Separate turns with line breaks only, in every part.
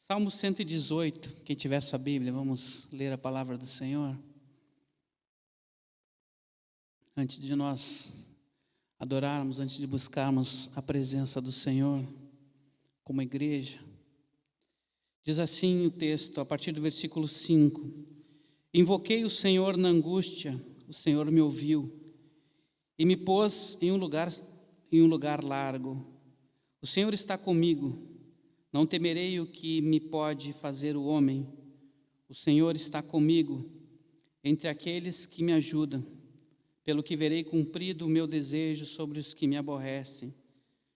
Salmo 118, quem tiver sua Bíblia, vamos ler a palavra do Senhor. Antes de nós adorarmos, antes de buscarmos a presença do Senhor como igreja. Diz assim o texto, a partir do versículo 5. Invoquei o Senhor na angústia, o Senhor me ouviu e me pôs em um lugar largo. O Senhor está comigo. Não temerei o que me pode fazer o homem. O Senhor está comigo, entre aqueles que me ajudam. Pelo que verei cumprido o meu desejo sobre os que me aborrecem.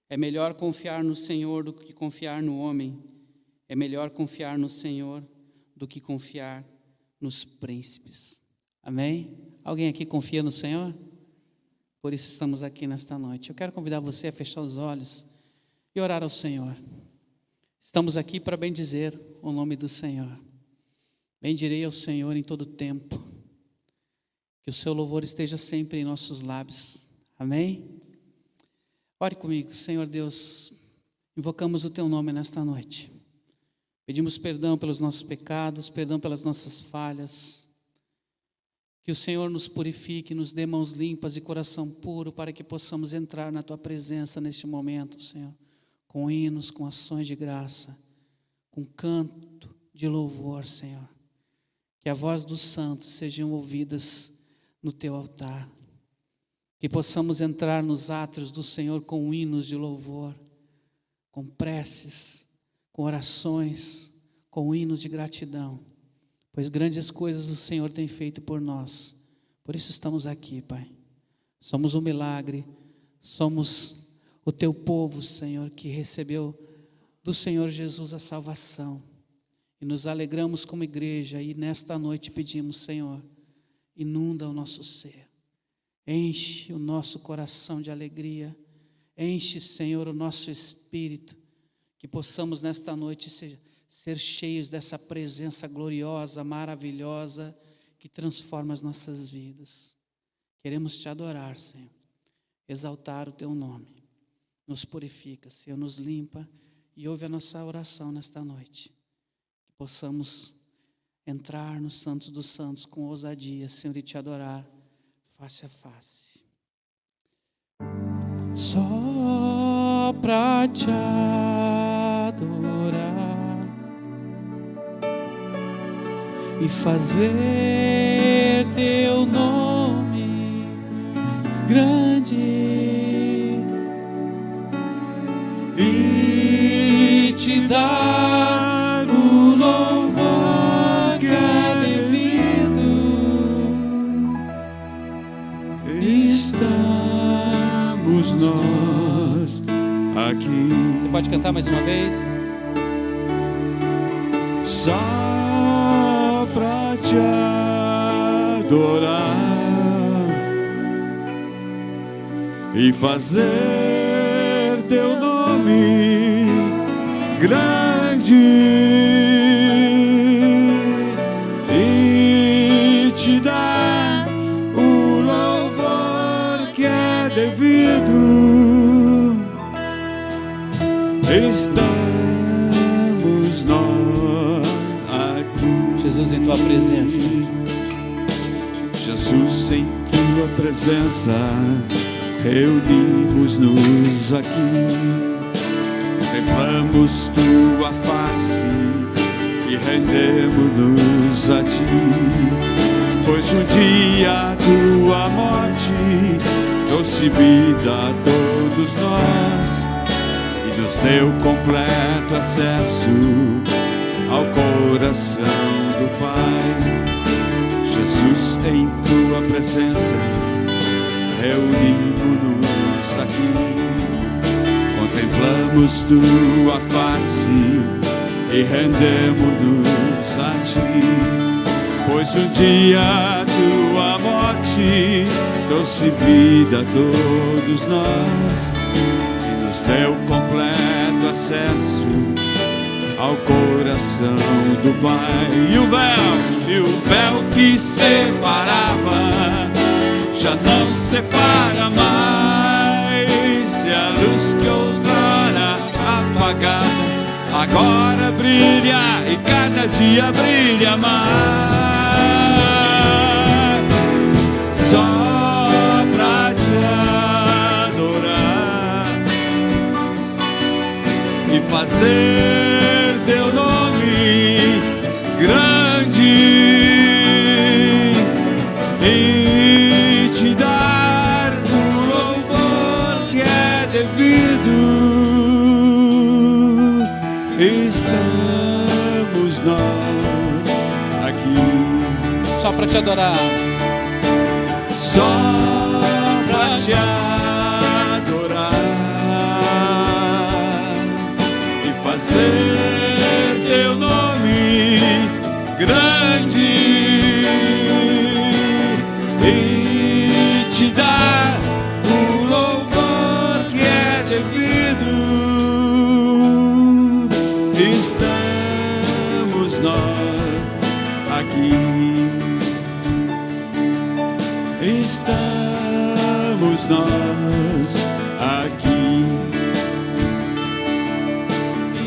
É melhor confiar no Senhor do que confiar no homem. É melhor confiar no Senhor do que confiar nos príncipes. Amém? Alguém aqui confia no Senhor? Por isso estamos aqui nesta noite. Eu quero convidar você a fechar os olhos e orar ao Senhor. Estamos aqui para bendizer o nome do Senhor. Bendirei ao Senhor em todo tempo. Que o seu louvor esteja sempre em nossos lábios. Amém? Ore comigo, Senhor Deus. Invocamos o teu nome nesta noite. Pedimos perdão pelos nossos pecados, perdão pelas nossas falhas. Que o Senhor nos purifique, nos dê mãos limpas e coração puro para que possamos entrar na tua presença neste momento, Senhor. Com hinos, com ações de graça, com canto de louvor, Senhor. Que a voz dos santos sejam ouvidas no teu altar. Que possamos entrar nos átrios do Senhor com hinos de louvor, com preces, com orações, com hinos de gratidão. Pois grandes coisas o Senhor tem feito por nós. Por isso estamos aqui, Pai. Somos um milagre, somos o teu povo, Senhor, que recebeu do Senhor Jesus a salvação. E nos alegramos como igreja e nesta noite pedimos, Senhor, inunda o nosso ser. Enche o nosso coração de alegria. Enche, Senhor, o nosso espírito. Que possamos nesta noite ser cheios dessa presença gloriosa, maravilhosa, que transforma as nossas vidas. Queremos te adorar, Senhor. Exaltar o teu nome. Nos purifica, Senhor, nos limpa e ouve a nossa oração nesta noite. Que possamos entrar nos santos dos santos com ousadia, Senhor, e te adorar face a face. Só pra te adorar e fazer teu nome grande e te dar o louvor que é devido. Estamos nós aqui. Você pode cantar mais uma vez? Só pra te adorar e fazer teu nome grande e te dar o louvor que é devido. Estamos nós aqui. Jesus, em tua presença. Jesus, em tua presença. Reunimos-nos aqui, contemplamos tua face e rendemos-nos a ti. Pois um dia a tua morte trouxe vida a todos nós e nos deu completo acesso ao coração do Pai. Jesus, em tua presença, reunimos-nos aqui, contemplamos tua face e rendemos-nos a ti. Pois um dia tua morte trouxe vida a todos nós e nos deu completo acesso ao coração do Pai. E o véu que separava já não separa mais, e a luz que outrora apagada
agora brilha e cada dia brilha mais, só pra te adorar e fazer teu nome grande e te dar o louvor que é devido. Estamos nós aqui
só para te adorar,
só para te adorar e fazer teu nome grande e te dar o louvor que é devido. Estamos nós aqui, estamos nós aqui,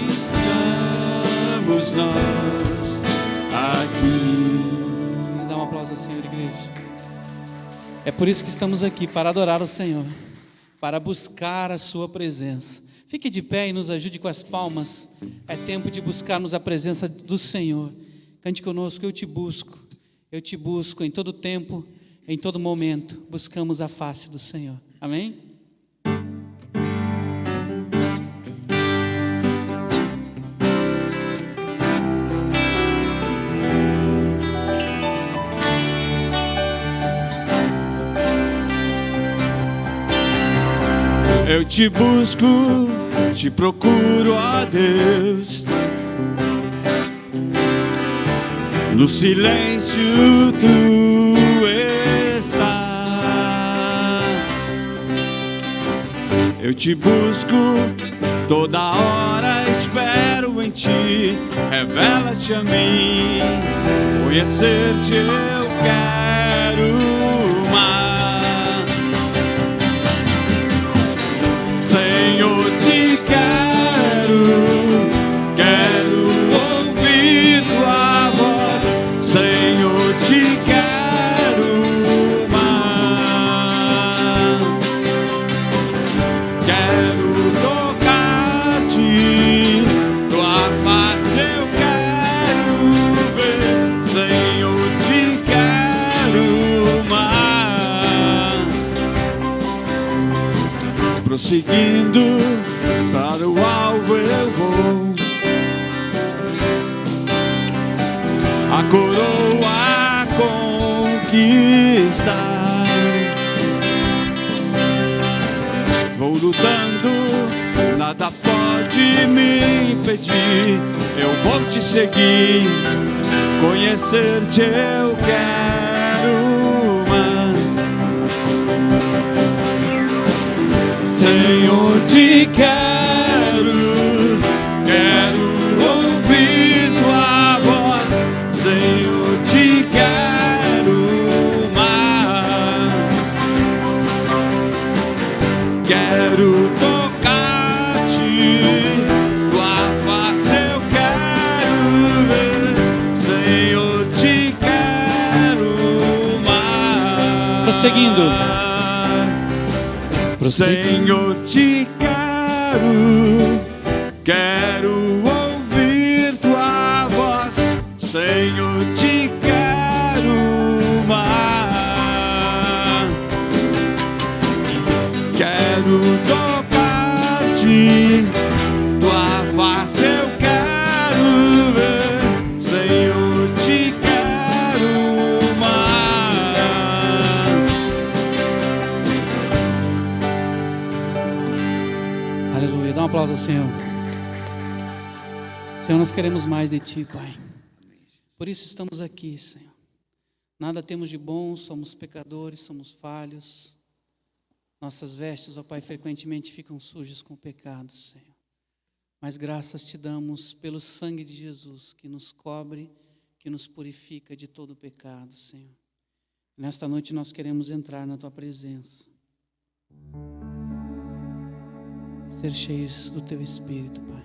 estamos nós aqui.
Dá um aplauso ao Senhor, igreja. É por isso que estamos aqui, para adorar o Senhor, para buscar a sua presença. Fique de pé e nos ajude com as palmas. É tempo de buscarmos a presença do Senhor. Cante conosco, eu te busco em todo tempo, em todo momento. Buscamos a face do Senhor. Amém?
Eu te busco, te procuro, ó Deus, no silêncio tu estás. Eu te busco, toda hora espero em ti. Revela-te a mim, conhecer-te eu quero mais. Senhor, te quero ouvir tua voz. Senhor, te quero mais. Quero tocar-te, tua face eu quero ver. Senhor, te quero mais. Prosseguindo para o alvo eu vou, a coroa conquistar. Vou lutando, nada pode me impedir. Eu vou te seguir, conhecer-te eu quero mais. Senhor, te quero ouvir tua voz. Senhor, te quero mais. Quero tocar-te, tua face eu quero ver. Senhor, te quero mais.
Prosseguindo.
Senhor, te quero ouvir tua voz. Senhor, te quero mais. Quero tocar-te, tua face eu quero ver. Senhor, te quero mais.
Aleluia, dá um aplauso ao Senhor. Senhor, nós queremos mais de Ti, Pai. Por isso estamos aqui, Senhor. Nada temos de bom, somos pecadores, somos falhos. Nossas vestes, ó Pai, frequentemente ficam sujas com o pecado, Senhor. Mas graças te damos pelo sangue de Jesus, que nos cobre, que nos purifica de todo o pecado, Senhor. Nesta noite nós queremos entrar na Tua presença. Ser cheios do Teu Espírito, Pai.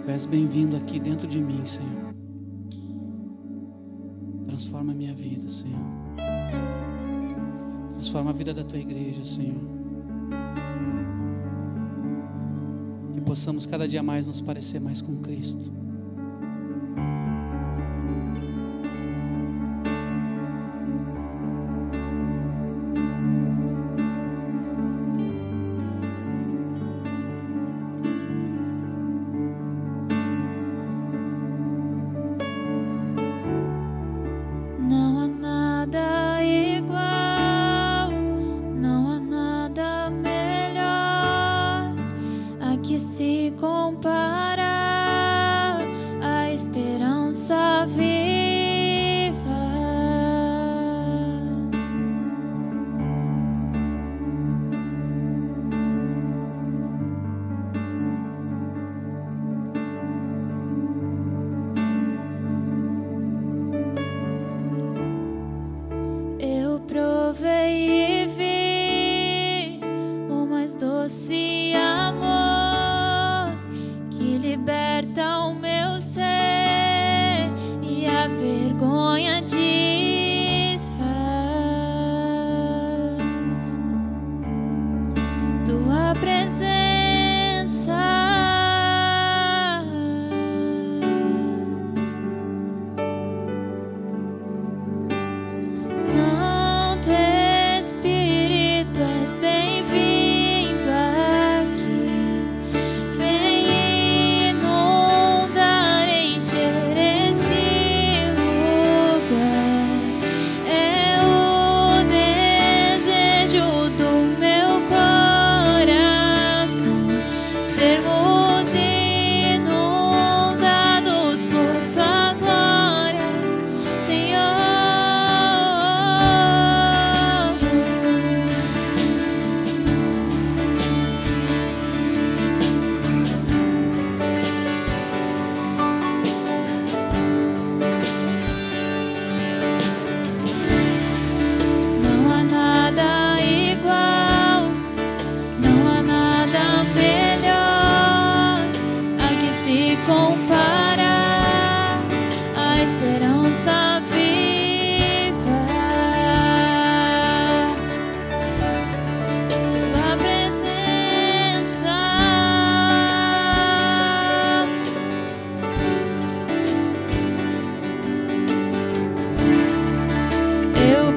Tu és bem-vindo aqui dentro de mim, Senhor. Transforma a minha vida, Senhor. Transforma a vida da tua igreja, Senhor. Que possamos cada dia mais nos parecer mais com Cristo.
Provei e vi o mais doce amor que liberta o meu ser e a vergonha desfaz. Tua presença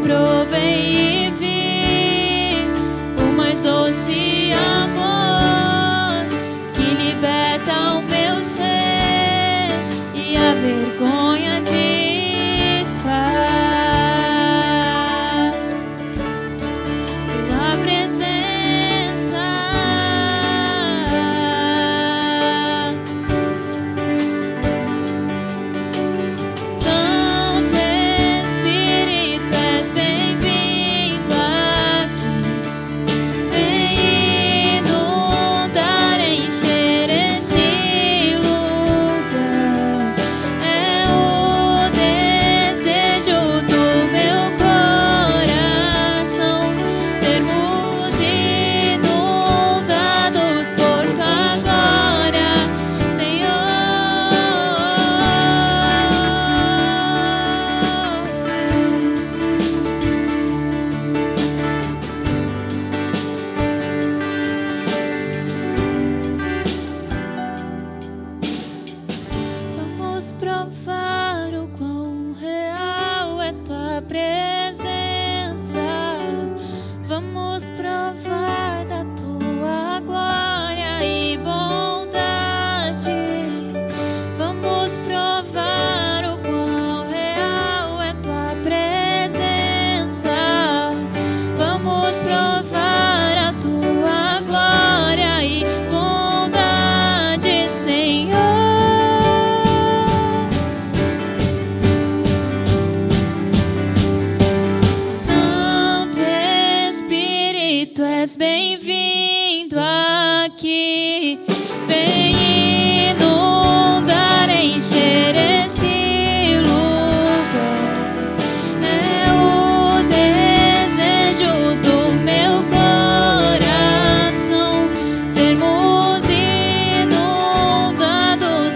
provei e vi o mais doce amor que liberta o meu ser e a vergonha desfaz. Tua presença Santo Espírito, és bem-vindo aqui. Vem inundar, encher esse lugar. É o desejo do meu coração sermos inundados por tua glória, Senhor. Vamos provar o quão real é tua presença. Vamos provar da tua glória e bondade. Vamos provar o quão real é tua presença. Vamos provar a tua glória e bondade, Senhor. Santo Espírito, és bem-vindo aqui. Vem inundar, encher esse lugar. É o desejo do meu coração sermos inundados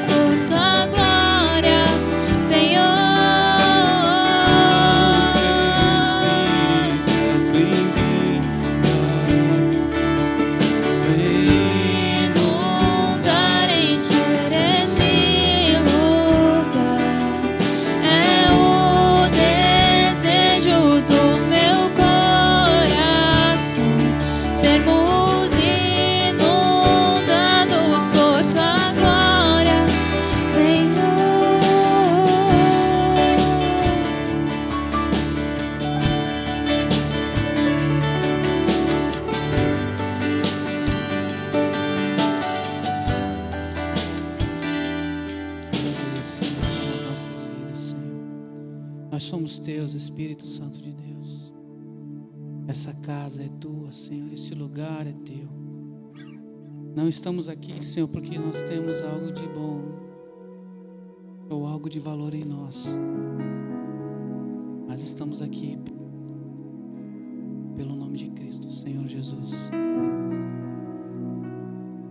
somos teus, Espírito Santo de Deus. Essa casa é tua, Senhor, este lugar é teu. Não estamos aqui, Senhor, porque nós temos algo de bom ou algo de valor em nós, mas estamos aqui pelo nome de Cristo, Senhor Jesus,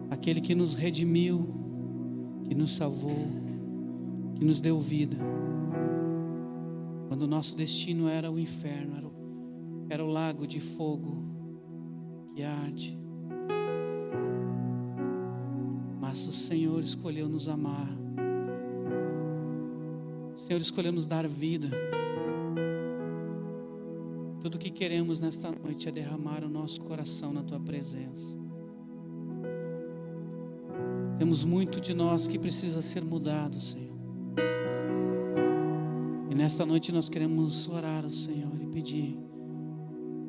aquele que nos redimiu, que nos salvou, que nos deu vida, quando o nosso destino era o inferno, era o lago de fogo que arde, mas o Senhor escolheu nos amar, o Senhor escolheu nos dar vida. Tudo o que queremos nesta noite é derramar o nosso coração na tua presença. Temos muito de nós que precisa ser mudado, Senhor. E nesta noite nós queremos orar ao Senhor e pedir: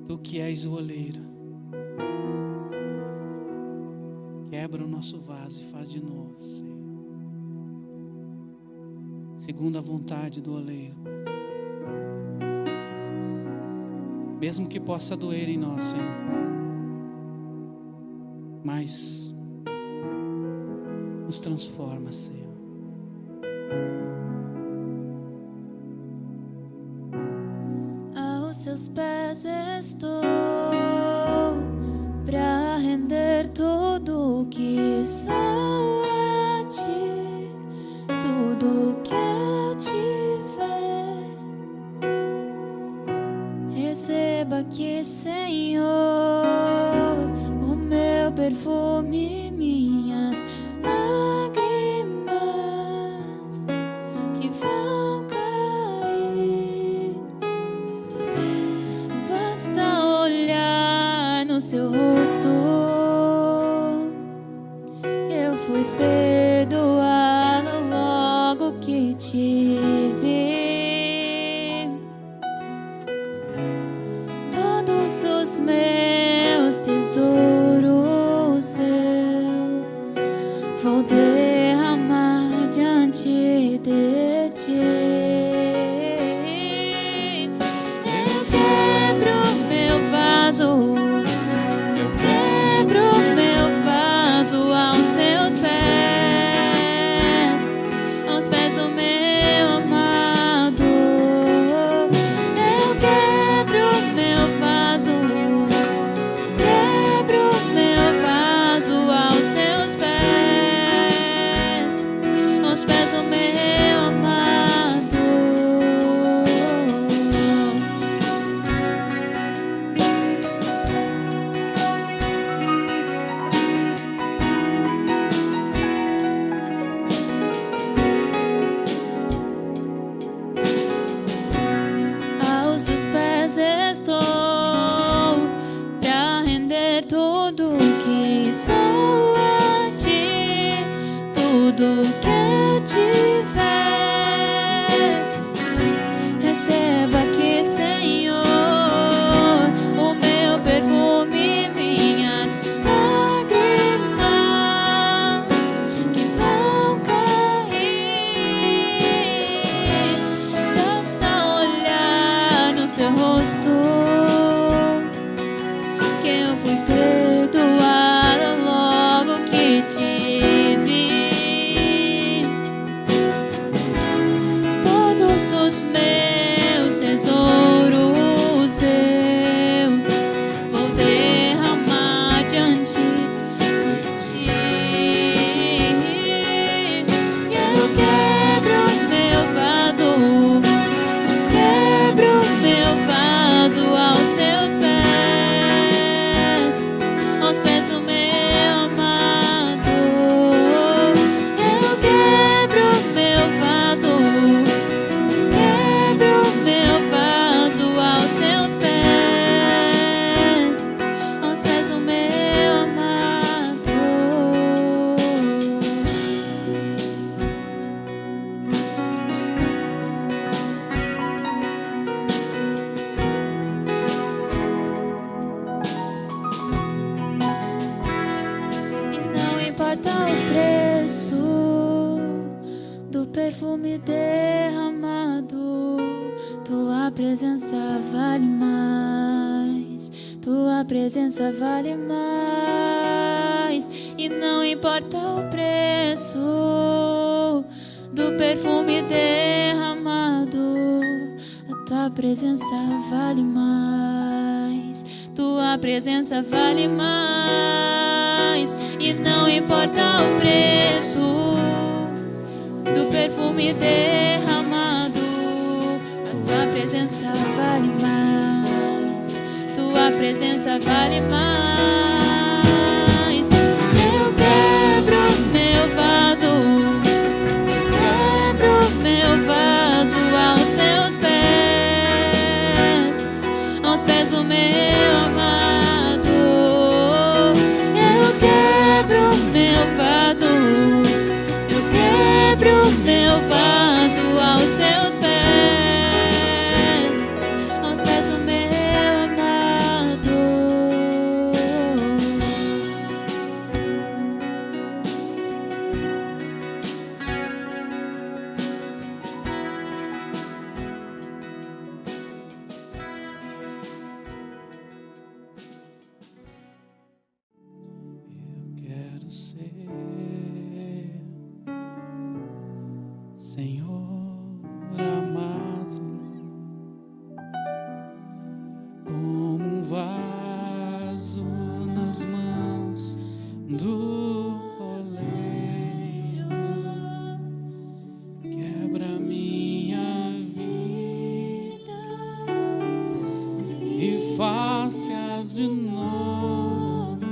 Tu que és o oleiro, quebra o nosso vaso e faz de novo, Senhor, segundo a vontade do oleiro. Mesmo que possa doer em nós, Senhor, mas nos transforma, Senhor.
Aos seus pés estou, pra render tudo que sou a ti, tudo que eu tiver. Receba aqui, Senhor, o meu perfume, minhas lágrimas que vão cair. Basta olhar no seu rosto, eu fui perdoado logo que te vi. Todos os meus tesouros eu vou derramar diante de ti. Eu quebro meu vaso, eu quebro meu vaso aos seus pés do meu amado. Eu quebro meu vaso, presença vale mais, tua presença vale mais. E não importa o preço do perfume derramado, a tua presença vale mais, tua presença vale mais. E não importa o preço do perfume derramado, a tua presença vale mais, tua presença vale mais. Eu quebro meu vaso, quebro meu vaso aos seus pés, aos pés do meu amado. Eu quebro meu vaso, eu quebro meu vaso aos seus pés, aos pés do meu amado.
Eu quero ser, Senhor amado, como um vaso nas mãos do oleiro. Quebra minha vida e faça-as de novo.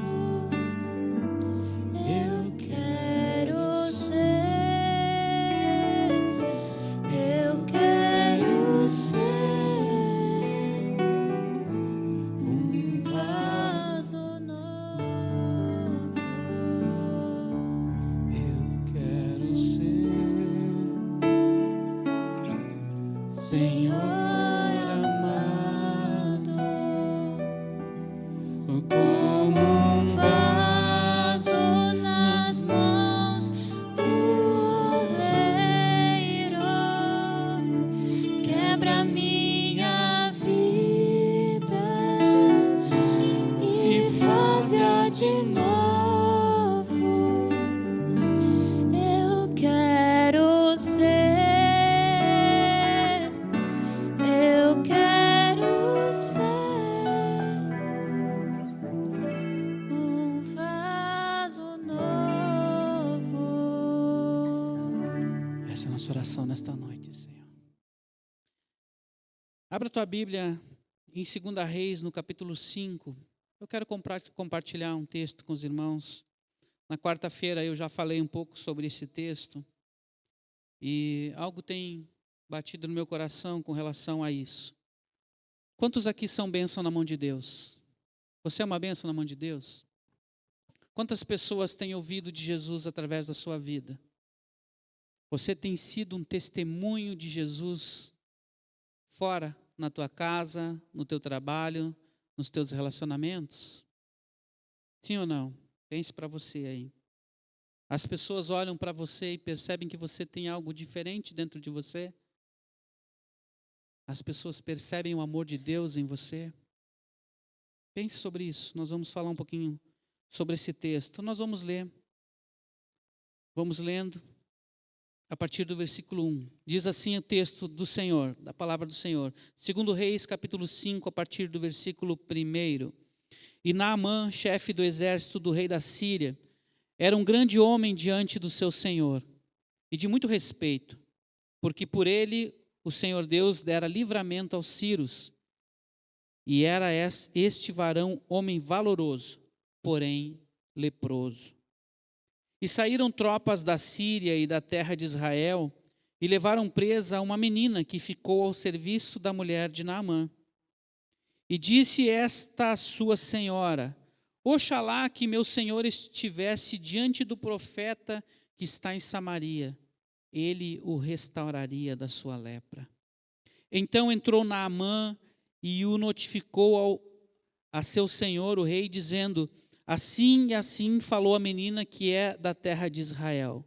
Eu
Quero ser, eu quero ser
um
vaso novo.
Eu quero ser, Senhor amado, como um vaso nas mãos
do oleiro. Quebra minha vida e faz-a de novo. Eu quero ser, eu quero ser um vaso novo.
Essa é a nossa oração nesta noite, Senhor. Abra a tua Bíblia em 2 Reis, no capítulo 5. Eu quero compartilhar um texto com os irmãos. Na quarta-feira eu já falei um pouco sobre esse texto e algo tem batido no meu coração com relação a isso. Quantos aqui são bênção na mão de Deus? Você é uma bênção na mão de Deus? Quantas pessoas têm ouvido de Jesus através da sua vida? Você tem sido um testemunho de Jesus fora, na tua casa, no teu trabalho, nos teus relacionamentos? Sim ou não? Pense para você aí. As pessoas olham para você e percebem que você tem algo diferente dentro de você? As pessoas percebem o amor de Deus em você? Pense sobre isso. Nós vamos falar um pouquinho sobre esse texto. Nós vamos ler. Vamos lendo a partir do versículo 1. Diz assim o texto do Senhor, da palavra do Senhor. 2 Reis, capítulo 5, a partir do versículo 1. E Naamã, chefe do exército do rei da Síria, era um grande homem diante do seu Senhor, e de muito respeito, porque por ele o Senhor Deus dera livramento aos sírios, e era este varão homem valoroso, porém leproso. E saíram tropas da Síria e da terra de Israel, e levaram presa uma menina que ficou ao serviço da mulher de Naamã. E disse esta a sua senhora: Oxalá que meu senhor estivesse diante do profeta que está em Samaria, ele o restauraria da sua lepra. Então entrou Naamã e o notificou a seu senhor, o rei, dizendo: assim e assim falou a menina que é da terra de Israel.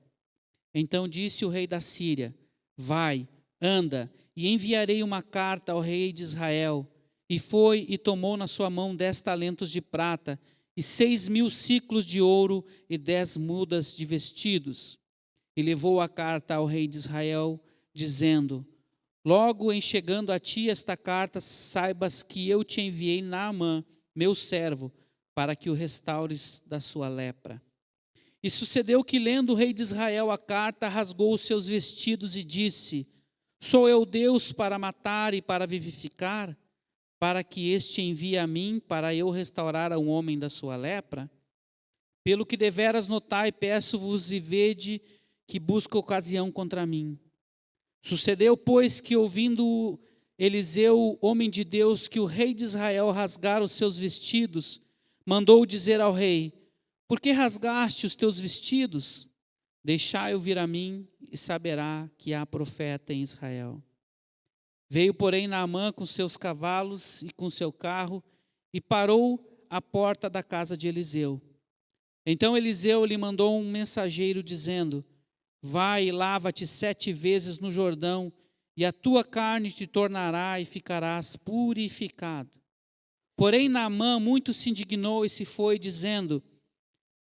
Então disse o rei da Síria: vai, anda, e enviarei uma carta ao rei de Israel. E foi e tomou na sua mão 10 talentos de prata, e 6.000 siclos de ouro, e 10 mudas de vestidos. E levou a carta ao rei de Israel, dizendo: logo em chegando a ti esta carta, saibas que eu te enviei Naamã, meu servo, para que o restaures da sua lepra. E sucedeu que, lendo o rei de Israel a carta, rasgou os seus vestidos e disse: sou eu Deus para matar e para vivificar, para que este envie a mim, para eu restaurar a um homem da sua lepra? Pelo que deveras notai, peço-vos e vede que busca ocasião contra mim. Sucedeu, pois, que ouvindo Eliseu, homem de Deus, que o rei de Israel rasgara os seus vestidos, mandou dizer ao rei: por que rasgaste os teus vestidos? Deixai-o vir a mim, e saberá que há profeta em Israel. Veio, porém, Naamã com seus cavalos e com seu carro, e parou à porta da casa de Eliseu. Então Eliseu lhe mandou um mensageiro, dizendo: vai e lava-te 7 vezes no Jordão, e a tua carne te tornará e ficarás purificado. Porém Naamã muito se indignou e se foi, dizendo: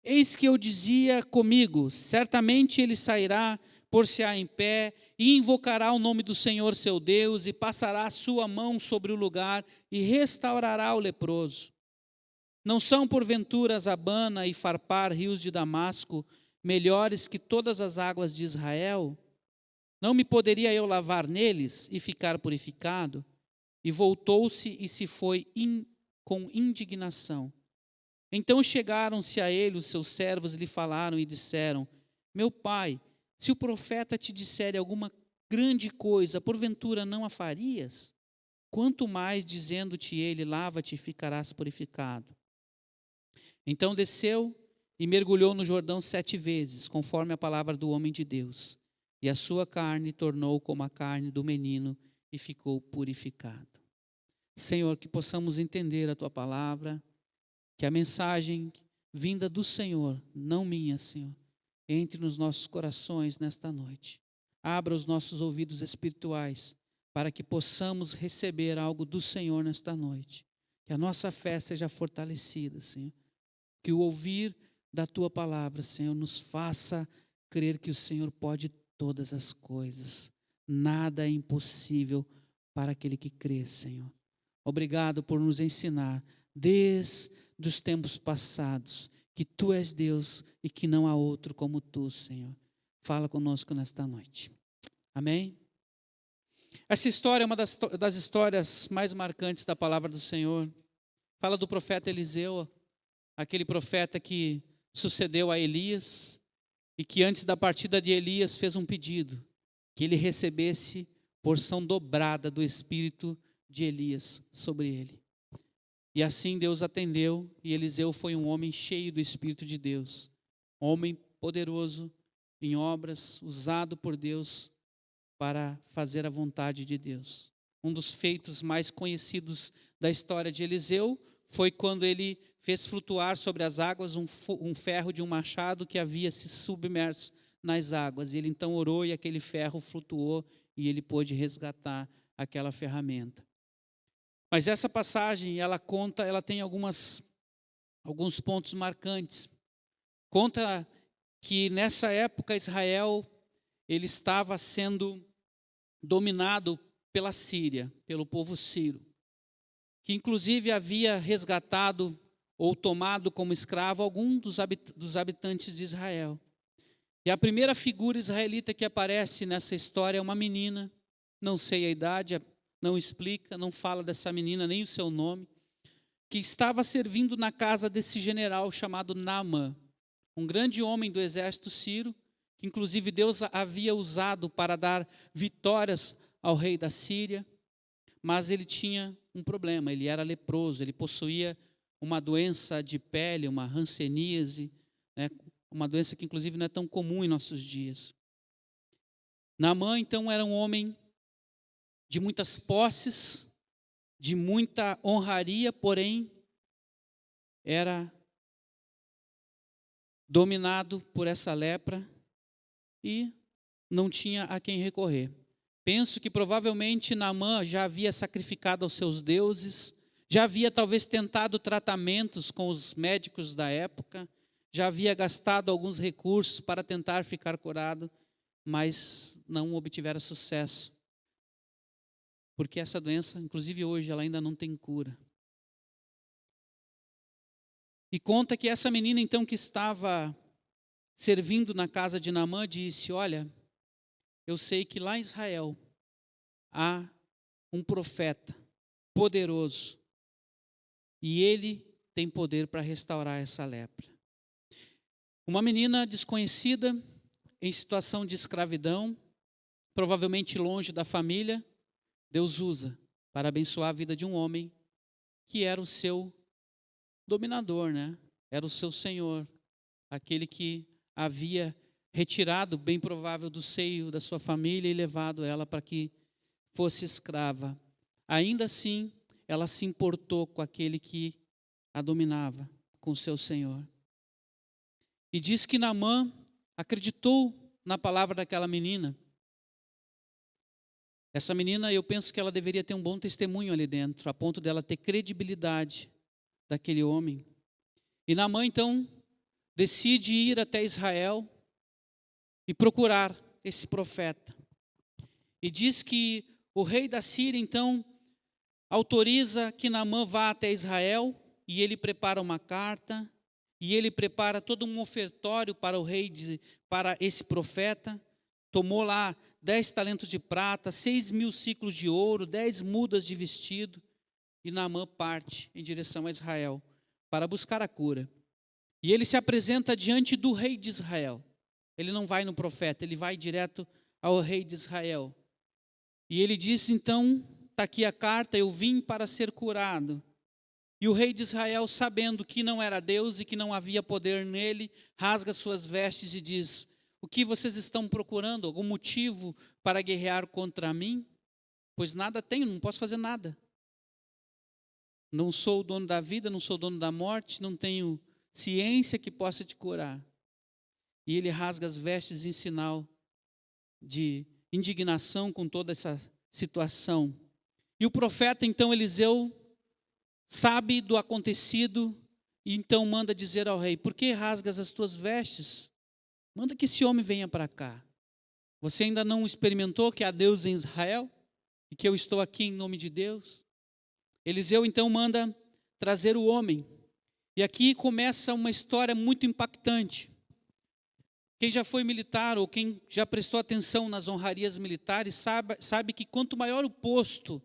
eis que eu dizia comigo, certamente ele sairá, pôr-se-á em pé, e invocará o nome do Senhor seu Deus, e passará a sua mão sobre o lugar, e restaurará o leproso. Não são porventura Abana e Farpar, rios de Damasco, melhores que todas as águas de Israel? Não me poderia eu lavar neles e ficar purificado? E voltou-se e se foi com indignação. Então chegaram-se a ele os seus servos e lhe falaram e disseram: meu pai, se o profeta te disser alguma grande coisa, porventura não a farias? Quanto mais dizendo-te ele: lava-te e ficarás purificado. Então desceu e mergulhou no Jordão 7 vezes, conforme a palavra do homem de Deus. E a sua carne tornou como a carne do menino e ficou purificado. Senhor, que possamos entender a Tua palavra, que a mensagem vinda do Senhor, não minha, Senhor, entre nos nossos corações nesta noite. Abra os nossos ouvidos espirituais para que possamos receber algo do Senhor nesta noite. Que a nossa fé seja fortalecida, Senhor. Que o ouvir da Tua palavra, Senhor, nos faça crer que o Senhor pode todas as coisas. Nada é impossível para aquele que crê, Senhor. Obrigado por nos ensinar, desde os tempos passados, que Tu és Deus e que não há outro como Tu, Senhor. Fala conosco nesta noite. Amém? Essa história é uma das histórias mais marcantes da palavra do Senhor. Fala do profeta Eliseu, aquele profeta que sucedeu a Elias e que antes da partida de Elias fez um pedido, que ele recebesse porção dobrada do Espírito de Elias sobre ele. E assim Deus atendeu, e Eliseu foi um homem cheio do Espírito de Deus, homem poderoso em obras, usado por Deus para fazer a vontade de Deus. Um dos feitos mais conhecidos da história de Eliseu foi quando ele fez flutuar sobre as águas um ferro de um machado que havia se submerso nas águas. E ele então orou e aquele ferro flutuou e ele pôde resgatar aquela ferramenta. Mas essa passagem, ela tem alguns pontos marcantes. Conta que nessa época Israel, ele estava sendo dominado pela Síria, pelo povo sírio, que inclusive havia resgatado ou tomado como escravo alguns dos habitantes de Israel. E a primeira figura israelita que aparece nessa história é uma menina, não sei a idade, não explica, não fala dessa menina, nem o seu nome, que estava servindo na casa desse general chamado Naamã, um grande homem do exército sírio, que inclusive Deus havia usado para dar vitórias ao rei da Síria, mas ele tinha um problema, ele era leproso, ele possuía uma doença de pele, uma hanseníase, né, uma doença que inclusive não é tão comum em nossos dias. Naamã, então, era um homem de muitas posses, de muita honraria, porém, era dominado por essa lepra e não tinha a quem recorrer. Penso que provavelmente Naamã já havia sacrificado aos seus deuses, já havia talvez tentado tratamentos com os médicos da época, já havia gastado alguns recursos para tentar ficar curado, mas não obtivera sucesso. Porque essa doença, inclusive hoje, ela ainda não tem cura. E conta que essa menina então que estava servindo na casa de Naamã disse: olha, eu sei que lá em Israel há um profeta poderoso e ele tem poder para restaurar essa lepra. Uma menina desconhecida, em situação de escravidão, provavelmente longe da família, Deus usa para abençoar a vida de um homem que era o seu dominador, né? Era o seu senhor, aquele que havia retirado, bem provável, do seio da sua família e levado ela para que fosse escrava. Ainda assim, ela se importou com aquele que a dominava, com o seu senhor. E diz que Naamã acreditou na palavra daquela menina. Essa menina, eu penso que ela deveria ter um bom testemunho ali dentro, a ponto dela ter credibilidade daquele homem. E Naamã, então, decide ir até Israel e procurar esse profeta. E diz que o rei da Síria, então, autoriza que Naamã vá até Israel, e ele prepara uma carta, e ele prepara todo um ofertório para o rei, para esse profeta. Tomou lá 10 talentos de prata, 6.000 ciclos de ouro, 10 mudas de vestido, e Naamã parte em direção a Israel para buscar a cura. E ele se apresenta diante do rei de Israel. Ele não vai no profeta, ele vai direto ao rei de Israel. E ele diz, então, está aqui a carta, eu vim para ser curado. E o rei de Israel, sabendo que não era Deus e que não havia poder nele, rasga suas vestes e diz: o que vocês estão procurando? Algum motivo para guerrear contra mim? Pois nada tenho, não posso fazer nada. Não sou o dono da vida, não sou o dono da morte, não tenho ciência que possa te curar. E ele rasga as vestes em sinal de indignação com toda essa situação. E o profeta, então, Eliseu, sabe do acontecido e então manda dizer ao rei: por que rasgas as tuas vestes? Manda que esse homem venha para cá. Você ainda não experimentou que há Deus em Israel? E que eu estou aqui em nome de Deus? Eliseu então manda trazer o homem. E aqui começa uma história muito impactante. Quem já foi militar ou quem já prestou atenção nas honrarias militares sabe que quanto maior o posto,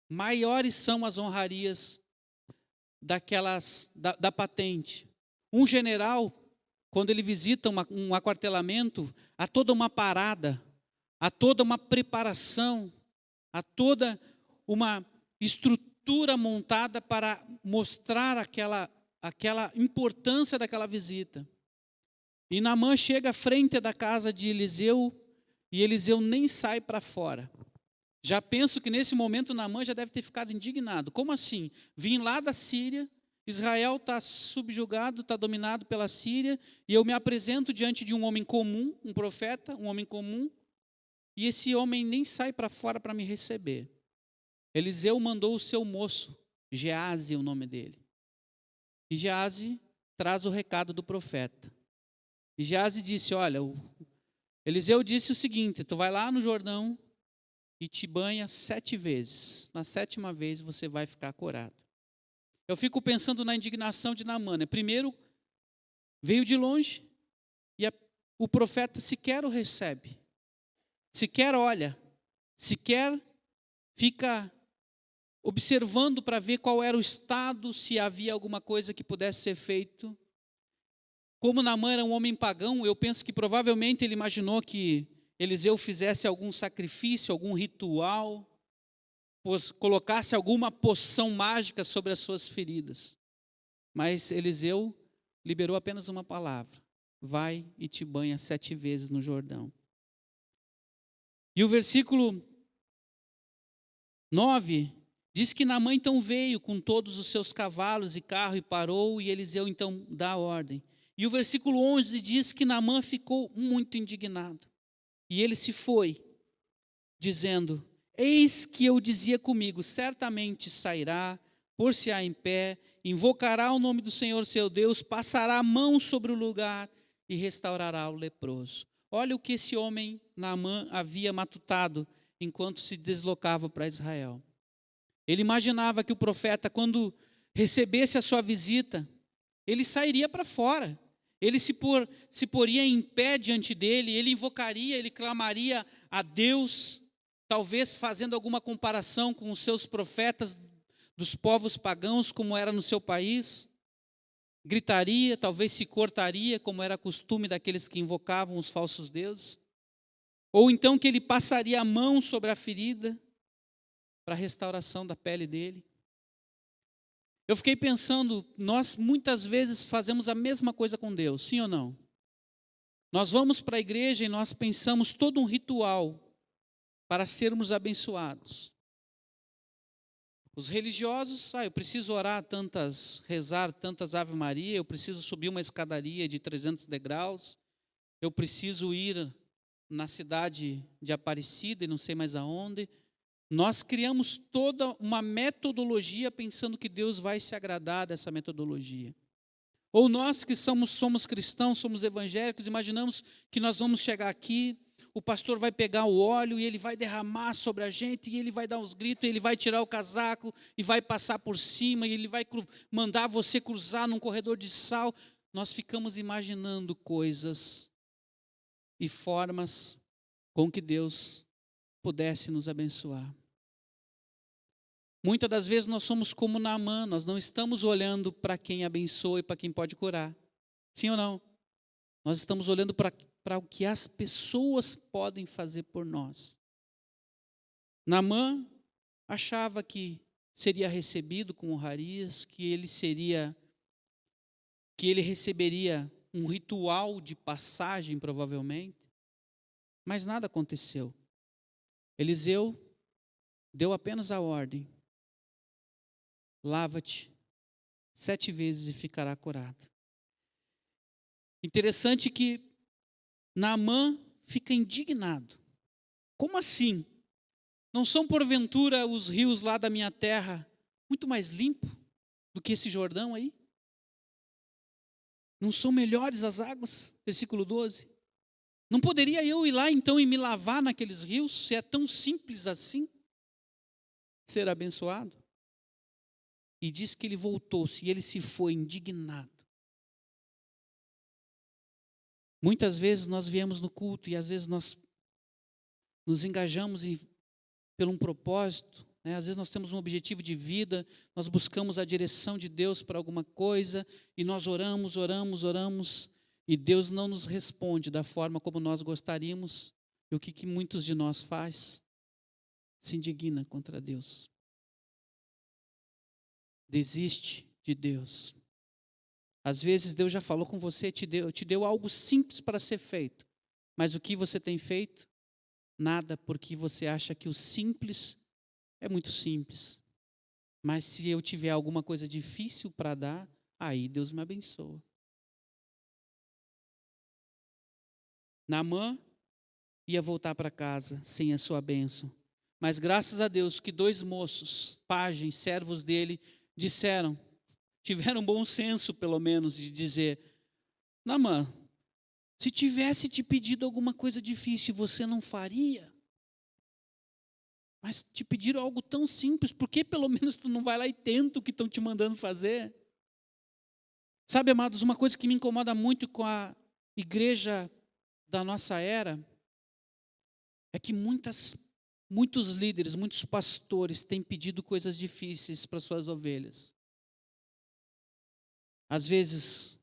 maiores são as honrarias da patente. Um general, quando ele visita um aquartelamento, há toda uma parada, há toda uma preparação, há toda uma estrutura montada para mostrar aquela importância daquela visita. E Naamã chega à frente da casa de Eliseu, e Eliseu nem sai para fora. Já penso que nesse momento Naamã já deve ter ficado indignado. Como assim? Vim lá da Síria, Israel está subjugado, está dominado pela Síria, e eu me apresento diante de um homem comum, um profeta, um homem comum, e esse homem nem sai para fora para me receber. Eliseu mandou o seu moço, Geazi é o nome dele. E Geazi traz o recado do profeta. E Geazi disse: olha, Eliseu disse o seguinte: tu vai lá no Jordão e te banha 7 vezes. Na 7ª vez você vai ficar curado. Eu fico pensando na indignação de Naamã, né? Primeiro, veio de longe e o profeta sequer o recebe. Sequer olha, sequer fica observando para ver qual era o estado, se havia alguma coisa que pudesse ser feito. Como Naamã era um homem pagão, eu penso que provavelmente ele imaginou que Eliseu fizesse algum sacrifício, algum ritual, colocasse alguma poção mágica sobre as suas feridas. Mas Eliseu liberou apenas uma palavra: vai e te banha 7 vezes no Jordão. E o versículo 9 diz que Naamã então veio com todos os seus cavalos e carro e parou, e Eliseu então dá a ordem. E o versículo 11 diz que Naamã ficou muito indignado. E ele se foi, dizendo: eis que eu dizia comigo, certamente sairá, pôr-se-á em pé, invocará o nome do Senhor seu Deus, passará a mão sobre o lugar e restaurará o leproso. Olha o que esse homem, Naamã, havia matutado enquanto se deslocava para Israel. Ele imaginava que o profeta, quando recebesse a sua visita, ele sairia para fora, ele se poria em pé diante dele, ele invocaria, ele clamaria a Deus, talvez fazendo alguma comparação com os seus profetas dos povos pagãos, como era no seu país, gritaria, talvez se cortaria, como era costume daqueles que invocavam os falsos deuses, ou então que ele passaria a mão sobre a ferida para a restauração da pele dele. Eu fiquei pensando, nós muitas vezes fazemos a mesma coisa com Deus, sim ou não? Nós vamos para a igreja e nós pensamos todo um ritual para sermos abençoados. Os religiosos, eu preciso orar rezar tantas Ave Maria, eu preciso subir uma escadaria de 300 degraus, eu preciso ir na cidade de Aparecida e não sei mais aonde. Nós criamos toda uma metodologia pensando que Deus vai se agradar dessa metodologia. Ou nós que somos cristãos, somos evangélicos, imaginamos que nós vamos chegar aqui, o pastor vai pegar o óleo e ele vai derramar sobre a gente, e ele vai dar uns gritos, e ele vai tirar o casaco e vai passar por cima, e ele vai mandar você cruzar num corredor de sal. Nós ficamos imaginando coisas e formas com que Deus pudesse nos abençoar. Muitas das vezes nós somos como Naamã, nós não estamos olhando para quem abençoa e para quem pode curar. Sim ou não? Nós estamos olhando para o que as pessoas podem fazer por nós. Naamã achava que seria recebido com honrarias, que ele receberia um ritual de passagem, provavelmente, mas nada aconteceu. Eliseu deu apenas a ordem: lava-te 7 vezes e ficará curado. Interessante que Naamã fica indignado. Como assim? Não são porventura os rios lá da minha terra muito mais limpos do que esse Jordão aí? Não são melhores as águas? Versículo 12. Não poderia eu ir lá então e me lavar naqueles rios, se é tão simples assim ser abençoado? E diz que ele voltou-se e ele se foi indignado. Muitas vezes nós viemos no culto e às vezes nós nos engajamos por um propósito, né? Às vezes nós temos um objetivo de vida, nós buscamos a direção de Deus para alguma coisa e nós oramos e Deus não nos responde da forma como nós gostaríamos. E o que muitos de nós faz? Se indigna contra Deus. Desiste de Deus. Às vezes Deus já falou com você, te deu algo simples para ser feito. Mas o que você tem feito? Nada, porque você acha que o simples é muito simples. Mas se eu tiver alguma coisa difícil para dar, aí Deus me abençoa. Naamã ia voltar para casa sem a sua bênção. Mas graças a Deus que 2 moços, pajens, servos dele, tiveram bom senso pelo menos de dizer: Naamã, se tivesse te pedido alguma coisa difícil, você não faria? Mas te pediram algo tão simples, por que pelo menos tu não vai lá e tenta o que estão te mandando fazer? Sabe, amados, uma coisa que me incomoda muito com a igreja da nossa era é que muitos líderes, muitos pastores têm pedido coisas difíceis para suas ovelhas. Às vezes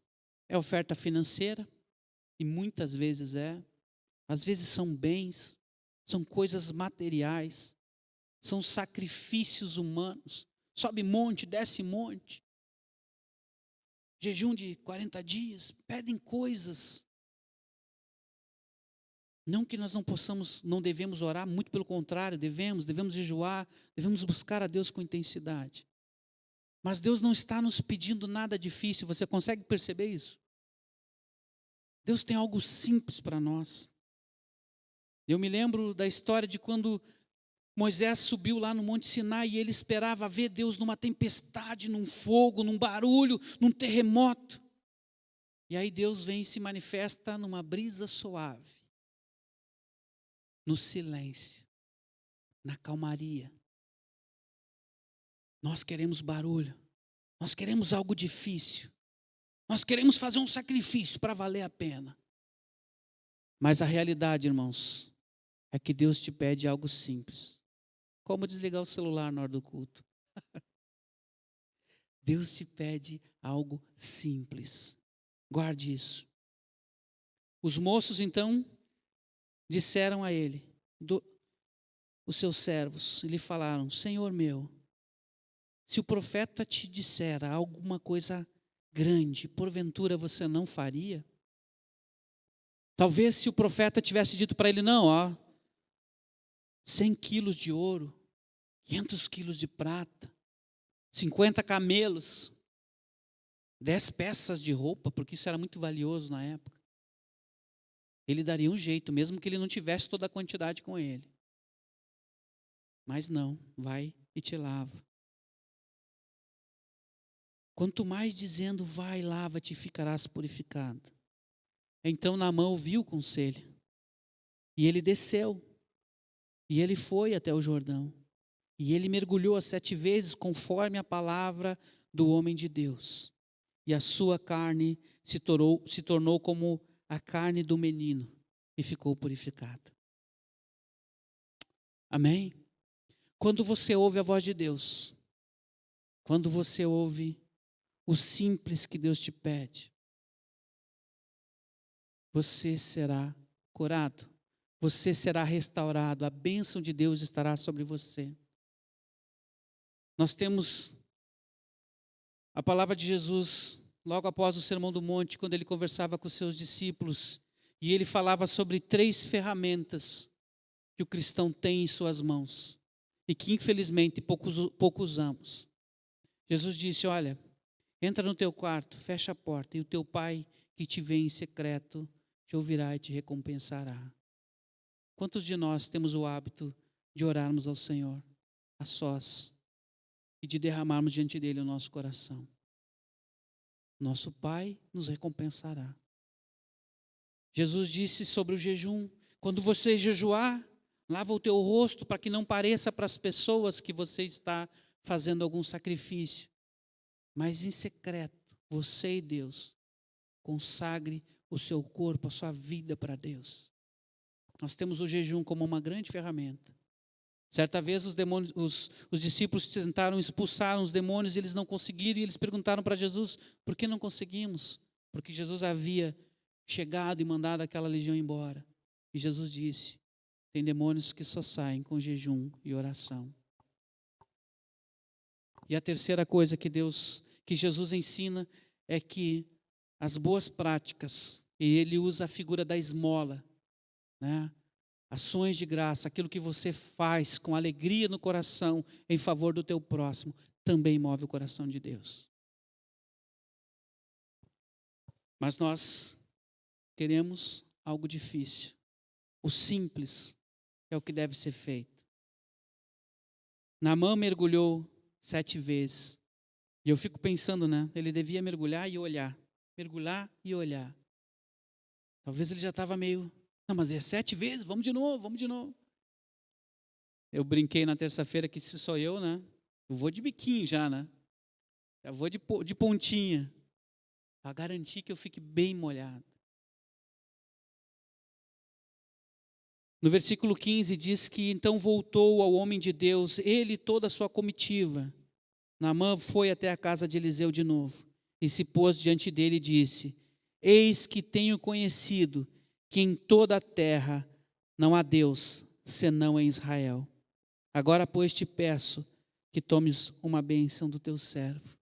é oferta financeira, e muitas vezes às vezes são bens, são coisas materiais, são sacrifícios humanos, sobe monte, desce monte, jejum de 40 dias, pedem coisas. Não que nós não devemos orar, muito pelo contrário, devemos jejuar, devemos buscar a Deus com intensidade. Mas Deus não está nos pedindo nada difícil, você consegue perceber isso? Deus tem algo simples para nós. Eu me lembro da história de quando Moisés subiu lá no Monte Sinai e ele esperava ver Deus numa tempestade, num fogo, num barulho, num terremoto. E aí Deus vem e se manifesta numa brisa suave, no silêncio, na calmaria. Nós queremos barulho, nós queremos algo difícil, nós queremos fazer um sacrifício para valer a pena. Mas a realidade, irmãos, é que Deus te pede algo simples. Como desligar o celular na hora do culto? Deus te pede algo simples. Guarde isso. Os moços, então, disseram a ele, os seus servos, e lhe falaram: Senhor meu, se o profeta te disser alguma coisa grande, porventura você não faria? Talvez se o profeta tivesse dito para ele: não, 100 quilos de ouro, 500 quilos de prata, 50 camelos, 10 peças de roupa, porque isso era muito valioso na época. Ele daria um jeito, mesmo que ele não tivesse toda a quantidade com ele. Mas não, vai e te lava. Quanto mais dizendo, vai, lava-te e ficarás purificado. Então Naamã ouviu o conselho, e ele desceu, e ele foi até o Jordão, e ele mergulhou 7 vezes conforme a palavra do homem de Deus, e a sua carne se tornou como a carne do menino, e ficou purificada. Amém? Quando você ouve a voz de Deus, quando você ouve o simples que Deus te pede, você será curado, você será restaurado, a bênção de Deus estará sobre você. Nós temos a palavra de Jesus, logo após o Sermão do Monte, quando ele conversava com os seus discípulos, e ele falava sobre 3 ferramentas que o cristão tem em suas mãos, e que infelizmente pouco usamos. Jesus disse: olha, entra no teu quarto, fecha a porta, e o teu pai que te vê em secreto te ouvirá e te recompensará. Quantos de nós temos o hábito de orarmos ao Senhor a sós e de derramarmos diante dele o nosso coração? Nosso Pai nos recompensará. Jesus disse sobre o jejum: quando você jejuar, lava o teu rosto para que não pareça para as pessoas que você está fazendo algum sacrifício. Mas em secreto, você e Deus, consagre o seu corpo, a sua vida para Deus. Nós temos o jejum como uma grande ferramenta. Certa vez os discípulos tentaram expulsar os demônios e eles não conseguiram, e eles perguntaram para Jesus: por que não conseguimos? Porque Jesus havia chegado e mandado aquela legião embora. E Jesus disse: tem demônios que só saem com jejum e oração. E a terceira coisa que Jesus ensina é que as boas práticas, e ele usa a figura da esmola, né? Ações de graça, aquilo que você faz com alegria no coração em favor do teu próximo, também move o coração de Deus. Mas nós queremos algo difícil. O simples é o que deve ser feito. Naamã mergulhou 7 vezes. E eu fico pensando, né? Ele devia mergulhar e olhar. Mergulhar e olhar. Talvez ele já estava meio... não, mas é 7 vezes, vamos de novo. Eu brinquei na terça-feira que se sou eu, né? Eu vou de biquinho já, né? Eu vou de pontinha. Para garantir que eu fique bem molhado. No versículo 15 diz que então voltou ao homem de Deus, ele e toda a sua comitiva. Naamã foi até a casa de Eliseu de novo e se pôs diante dele e disse: eis que tenho conhecido que em toda a terra não há Deus, senão em Israel. Agora, pois, te peço que tomes uma bênção do teu servo.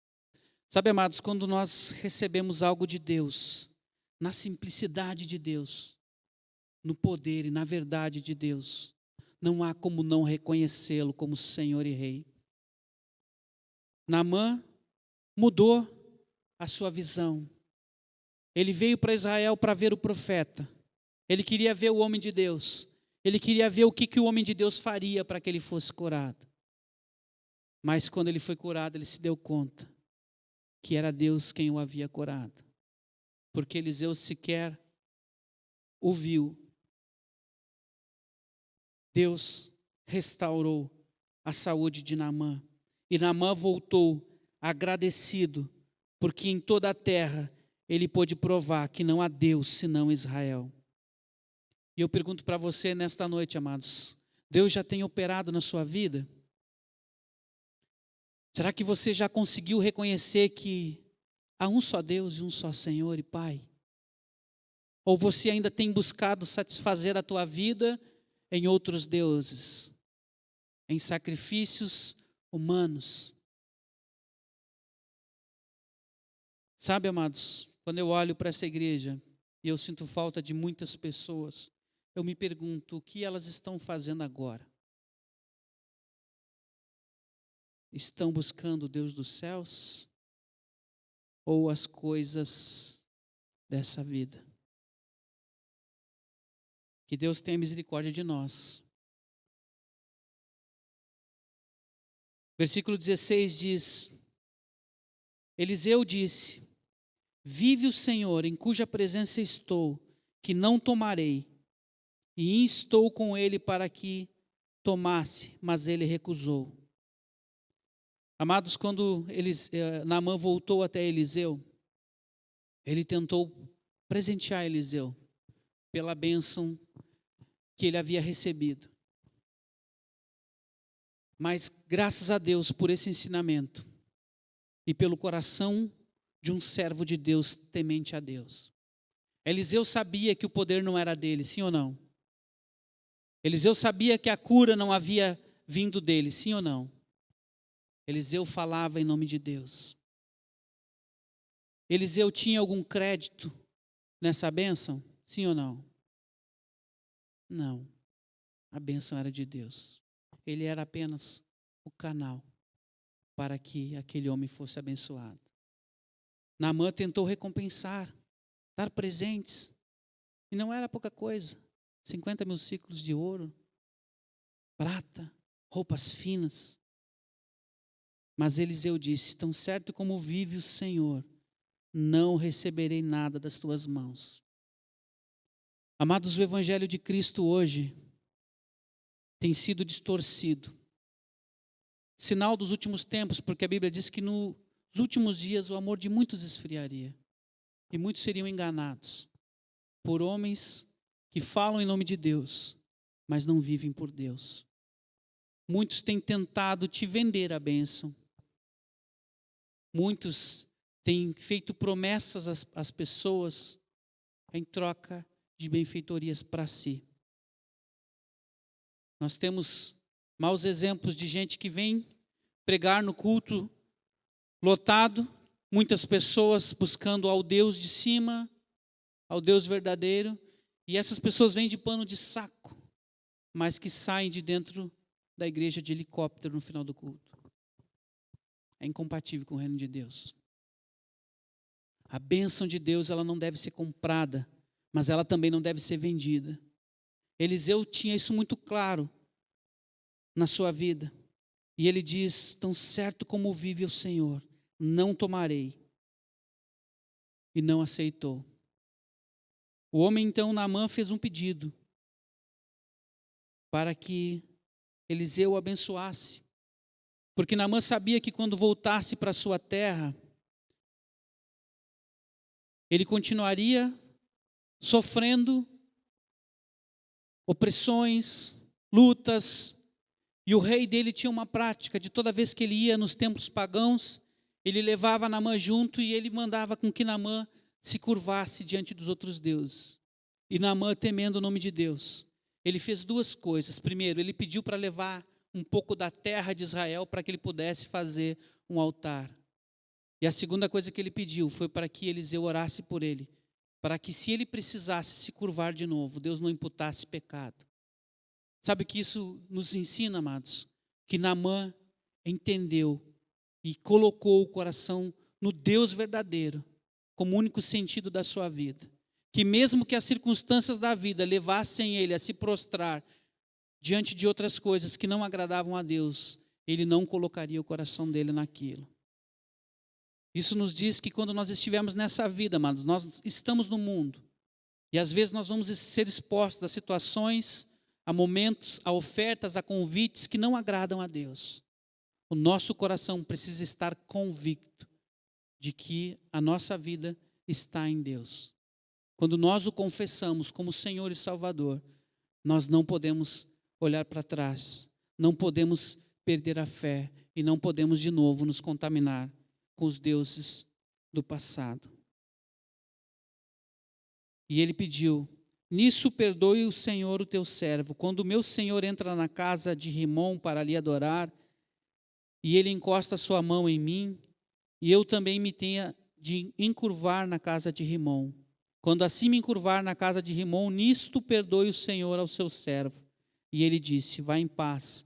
Sabe, amados, quando nós recebemos algo de Deus, na simplicidade de Deus, no poder e na verdade de Deus, não há como não reconhecê-lo como Senhor e Rei. Naamã mudou a sua visão. Ele veio para Israel para ver o profeta. Ele queria ver o homem de Deus. Ele queria ver o que o homem de Deus faria para que ele fosse curado. Mas quando ele foi curado, ele se deu conta que era Deus quem o havia curado. Porque Eliseu sequer o viu. Deus restaurou a saúde de Naamã. E Naamã voltou agradecido, porque em toda a terra ele pôde provar que não há Deus senão Israel. E eu pergunto para você nesta noite, amados, Deus já tem operado na sua vida? Será que você já conseguiu reconhecer que há um só Deus e um só Senhor e Pai? Ou você ainda tem buscado satisfazer a tua vida em outros deuses, em sacrifícios humanos? Sabe, amados, quando eu olho para essa igreja e eu sinto falta de muitas pessoas, eu me pergunto o que elas estão fazendo agora. Estão buscando o Deus dos céus ou as coisas dessa vida? Que Deus tenha misericórdia de nós. Versículo 16 diz: Eliseu disse: Vive o Senhor, em cuja presença estou, que não tomarei. E instou com ele para que tomasse, mas ele recusou. Amados, quando Naamã voltou até Eliseu, ele tentou presentear Eliseu pela bênção que ele havia recebido. Mas graças a Deus por esse ensinamento e pelo coração de um servo de Deus temente a Deus. Eliseu sabia que o poder não era dele, sim ou não? Eliseu sabia que a cura não havia vindo dele, sim ou não? Eliseu falava em nome de Deus. Eliseu tinha algum crédito nessa bênção? Sim ou não? Não. A bênção era de Deus. Ele era apenas o canal para que aquele homem fosse abençoado. Naamã tentou recompensar, dar presentes. E não era pouca coisa. 50 mil ciclos de ouro, prata, roupas finas. Mas Eliseu disse: tão certo como vive o Senhor, não receberei nada das tuas mãos. Amados, o Evangelho de Cristo hoje tem sido distorcido. Sinal dos últimos tempos, porque a Bíblia diz que nos últimos dias o amor de muitos esfriaria. E muitos seriam enganados por homens que falam em nome de Deus, mas não vivem por Deus. Muitos têm tentado te vender a bênção. Muitos têm feito promessas às pessoas em troca de benfeitorias para si. Nós temos maus exemplos de gente que vem pregar no culto lotado, muitas pessoas buscando ao Deus de cima, ao Deus verdadeiro, e essas pessoas vêm de pano de saco, mas que saem de dentro da igreja de helicóptero no final do culto. É incompatível com o reino de Deus. A bênção de Deus, ela não deve ser comprada, mas ela também não deve ser vendida. Eliseu tinha isso muito claro na sua vida. E ele diz: tão certo como vive o Senhor, não tomarei. E não aceitou. O homem então, Naamã, fez um pedido para que Eliseu o abençoasse. Porque Naamã sabia que quando voltasse para sua terra, ele continuaria sofrendo opressões, lutas. E o rei dele tinha uma prática de toda vez que ele ia nos templos pagãos, ele levava Naamã junto e ele mandava com que Naamã se curvasse diante dos outros deuses. E Naamã, temendo o nome de Deus, ele fez duas coisas. Primeiro, ele pediu para levar um pouco da terra de Israel para que ele pudesse fazer um altar. E a segunda coisa que ele pediu foi para que Eliseu orasse por ele, para que se ele precisasse se curvar de novo, Deus não imputasse pecado. Sabe o que isso nos ensina, amados? Que Naamã entendeu e colocou o coração no Deus verdadeiro como único sentido da sua vida. que mesmo que as circunstâncias da vida levassem ele a se prostrar diante de outras coisas que não agradavam a Deus, ele não colocaria o coração dele naquilo. Isso nos diz que quando nós estivermos nessa vida, amados, nós estamos no mundo. E às vezes nós vamos ser expostos a situações, a momentos, a ofertas, a convites que não agradam a Deus. O nosso coração precisa estar convicto de que a nossa vida está em Deus. Quando nós o confessamos como Senhor e Salvador, nós não podemos olhar para trás, não podemos perder a fé e não podemos de novo nos contaminar com os deuses do passado. E ele pediu: nisso perdoe o Senhor o teu servo, quando o meu senhor entra na casa de Rimom para lhe adorar, e ele encosta sua mão em mim, e eu também me tenha de encurvar na casa de Rimom. Quando assim me encurvar na casa de Rimom, nisto perdoe o Senhor ao seu servo. E ele disse: vá em paz.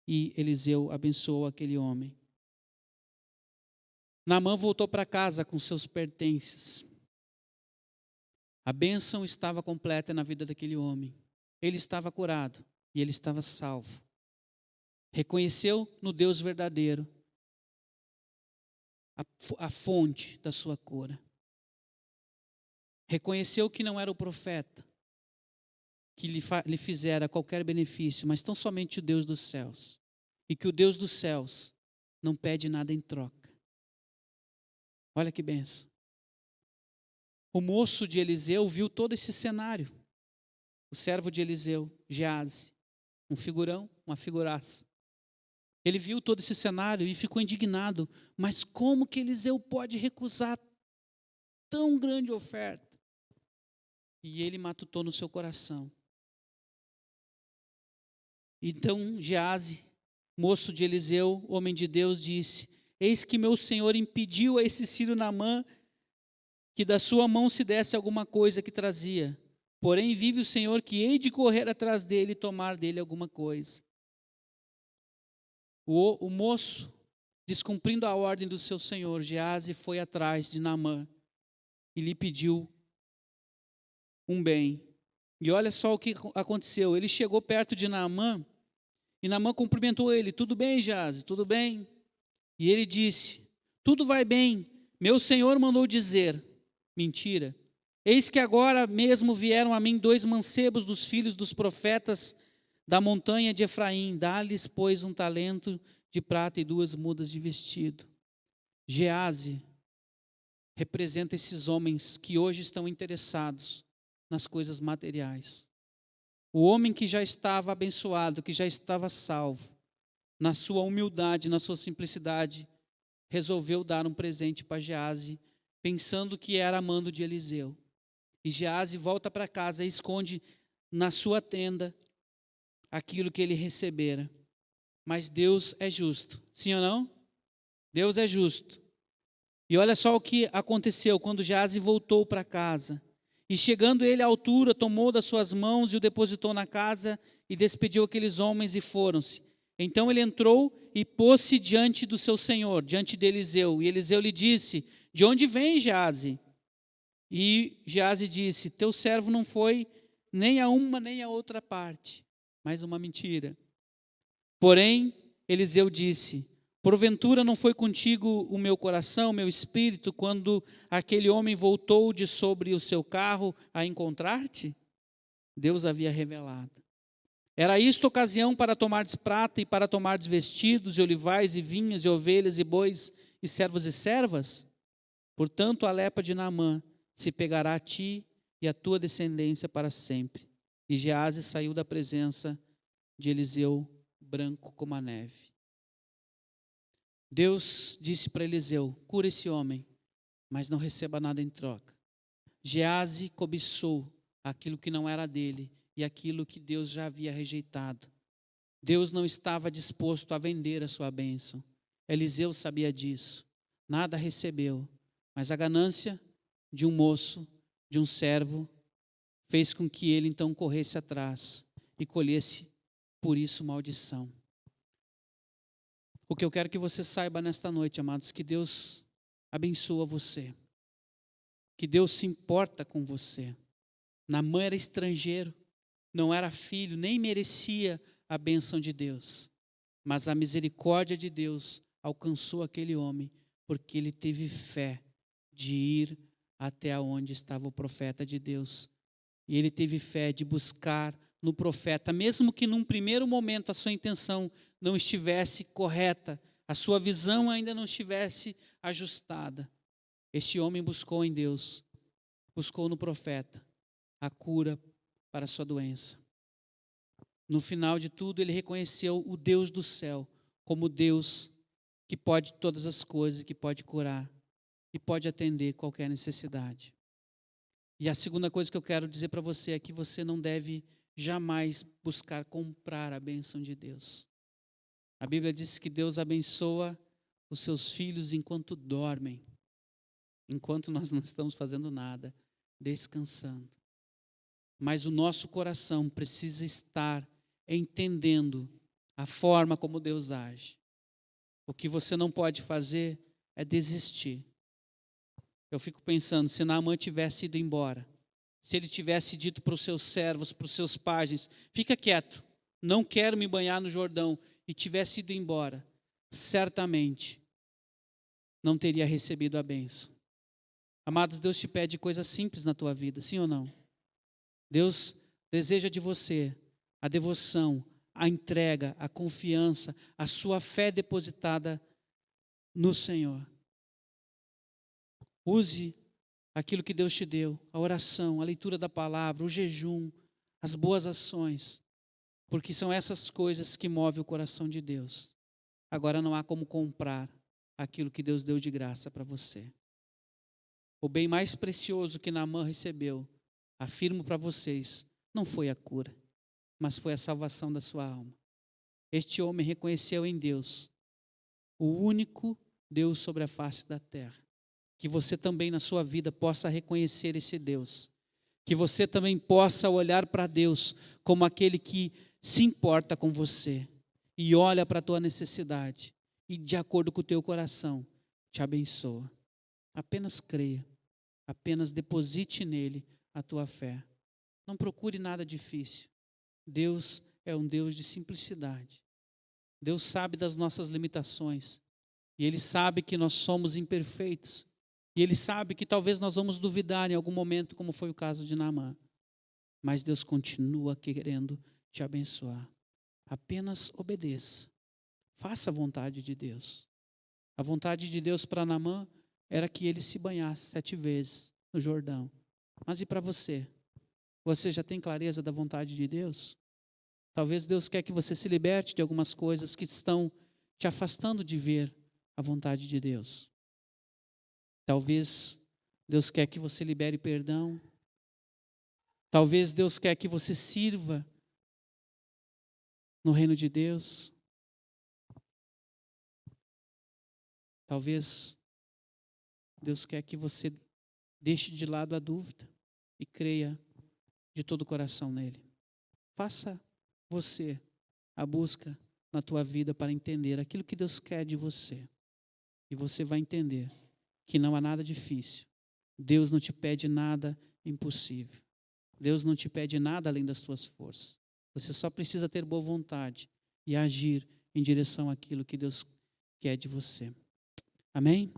E Eliseu abençoou aquele homem. Naamã voltou para casa com seus pertences. A bênção estava completa na vida daquele homem. Ele estava curado e ele estava salvo. Reconheceu no Deus verdadeiro a fonte da sua cura. Reconheceu que não era o profeta que lhe fizera qualquer benefício, mas tão somente o Deus dos céus. E que o Deus dos céus não pede nada em troca. Olha que benção. O moço de Eliseu viu todo esse cenário. O servo de Eliseu, Geazi, um figurão, uma figuraça. Ele viu todo esse cenário e ficou indignado. Mas como que Eliseu pode recusar tão grande oferta? E ele matutou no seu coração. Então Geazi, moço de Eliseu, homem de Deus, disse: eis que meu senhor impediu a esse sírio Naamã que da sua mão se desse alguma coisa que trazia. Porém vive o Senhor que hei de correr atrás dele e tomar dele alguma coisa. O moço, descumprindo a ordem do seu senhor, Geazi foi atrás de Naamã e lhe pediu um bem. E olha só o que aconteceu. Ele chegou perto de Naamã e Naamã cumprimentou ele: tudo bem, Geazi, tudo bem? E ele disse: tudo vai bem, meu senhor mandou dizer. Mentira. Eis que agora mesmo vieram a mim 2 mancebos dos filhos dos profetas da montanha de Efraim. Dá-lhes, pois, 1 talento de prata e 2 mudas de vestido. Geazi representa esses homens que hoje estão interessados nas coisas materiais. O homem que já estava abençoado, que já estava salvo, na sua humildade, na sua simplicidade, resolveu dar um presente para Geazi, pensando que era mando de Eliseu. E Geazi volta para casa e esconde na sua tenda aquilo que ele recebera. Mas Deus é justo, sim ou não? Deus é justo. E olha só o que aconteceu quando Geazi voltou para casa. E chegando ele à altura, tomou das suas mãos e o depositou na casa e despediu aqueles homens e foram-se. Então ele entrou e pôs-se diante do seu senhor, diante de Eliseu. E Eliseu lhe disse: de onde vem, Geazi? E Geazi disse: teu servo não foi nem a uma nem a outra parte. Mais uma mentira. Porém, Eliseu disse: porventura não foi contigo o meu coração, o meu espírito, quando aquele homem voltou de sobre o seu carro a encontrar-te? Deus havia revelado. Era isto ocasião para tomardes prata e para tomardes vestidos, e olivais, e vinhas, e ovelhas, e bois, e servos e servas? Portanto, a lepra de Naamã se pegará a ti e a tua descendência para sempre. E Geazi saiu da presença de Eliseu, branco como a neve. Deus disse para Eliseu: cura esse homem, mas não receba nada em troca. Geazi cobiçou aquilo que não era dele e aquilo que Deus já havia rejeitado. Deus não estava disposto a vender a sua bênção. Eliseu sabia disso. Nada recebeu, mas a ganância de um moço, de um servo, fez com que ele então corresse atrás e colhesse por isso maldição. O que eu quero que você saiba nesta noite, amados, que Deus abençoa você, que Deus se importa com você, Naamã era estrangeiro, não era filho, nem merecia a bênção de Deus. Mas a misericórdia de Deus alcançou aquele homem, porque ele teve fé de ir até onde estava o profeta de Deus. E ele teve fé de buscar no profeta, mesmo que num primeiro momento a sua intenção não estivesse correta, a sua visão ainda não estivesse ajustada. Este homem buscou em Deus, buscou no profeta a cura para a sua doença. No final de tudo, ele reconheceu o Deus do céu como Deus que pode todas as coisas, que pode curar e pode atender qualquer necessidade. E a segunda coisa que eu quero dizer para você é que você não deve jamais buscar comprar a bênção de Deus. A Bíblia diz que Deus abençoa os seus filhos enquanto dormem, enquanto nós não estamos fazendo nada, descansando. Mas o nosso coração precisa estar entendendo a forma como Deus age. O que você não pode fazer é desistir. Eu fico pensando, se Naamã tivesse ido embora, se ele tivesse dito para os seus servos, para os seus pajens, fica quieto, não quero me banhar no Jordão, e tivesse ido embora, certamente não teria recebido a bênção. Amados, Deus te pede coisas simples na tua vida, sim ou não? Deus deseja de você a devoção, a entrega, a confiança, a sua fé depositada no Senhor. Use aquilo que Deus te deu, a oração, a leitura da palavra, o jejum, as boas ações, porque são essas coisas que movem o coração de Deus. Agora não há como comprar aquilo que Deus deu de graça para você. O bem mais precioso que Naamã recebeu, afirmo para vocês, não foi a cura, mas foi a salvação da sua alma. Este homem reconheceu em Deus o único Deus sobre a face da terra. Que você também na sua vida possa reconhecer esse Deus. Que você também possa olhar para Deus como aquele que se importa com você e olha para a tua necessidade e de acordo com o teu coração te abençoa. Apenas creia, apenas deposite nele a tua fé. Não procure nada difícil. Deus é um Deus de simplicidade. Deus sabe das nossas limitações e Ele sabe que nós somos imperfeitos. E Ele sabe que talvez nós vamos duvidar em algum momento, como foi o caso de Naamã. Mas Deus continua querendo te abençoar. Apenas obedeça. Faça a vontade de Deus. A vontade de Deus para Naamã era que ele se banhasse 7 vezes no Jordão. Mas e para você? Você já tem clareza da vontade de Deus? Talvez Deus quer que você se liberte de algumas coisas que estão te afastando de ver a vontade de Deus. Talvez Deus quer que você libere perdão. Talvez Deus quer que você sirva no reino de Deus. Talvez Deus quer que você deixe de lado a dúvida e creia de todo o coração nele. Faça você a busca na tua vida para entender aquilo que Deus quer de você. E você vai entender que não há nada difícil. Deus não te pede nada impossível. Deus não te pede nada além das suas forças. Você só precisa ter boa vontade e agir em direção àquilo que Deus quer de você. Amém?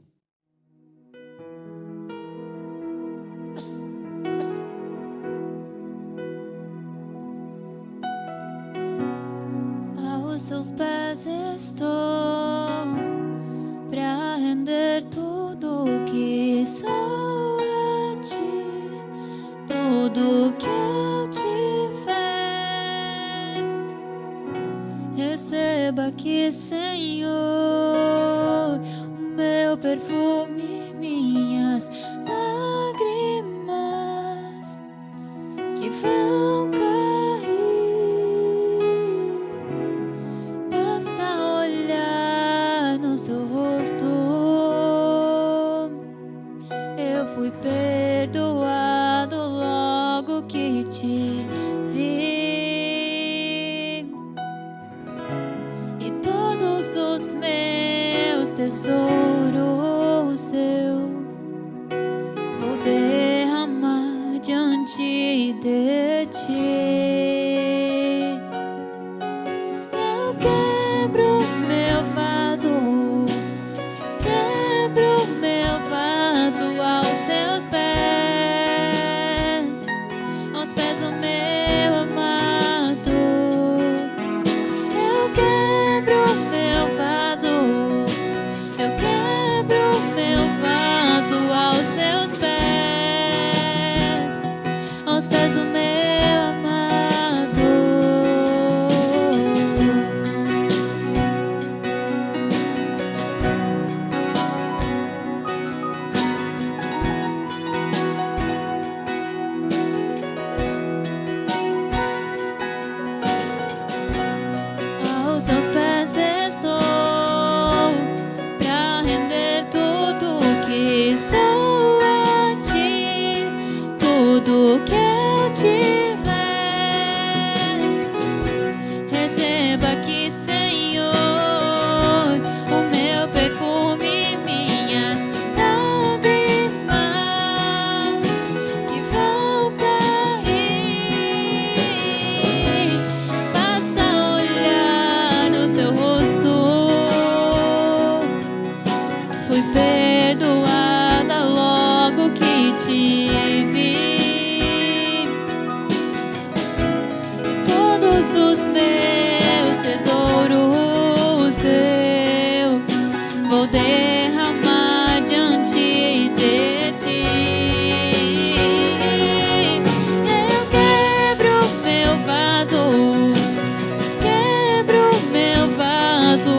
Aos seus pés estou para render tudo o que sou a ti, tudo que eu tiver. Receba aqui, Senhor, o meu perfume, minhas lágrimas que vão cair. Basta olhar no seu rosto, eu fui perdoado logo que te vi. E todos os meus tesouros fui perdoada logo que te vi. Todos os meus tesouros eu vou derramar diante de ti. Eu quebro meu vaso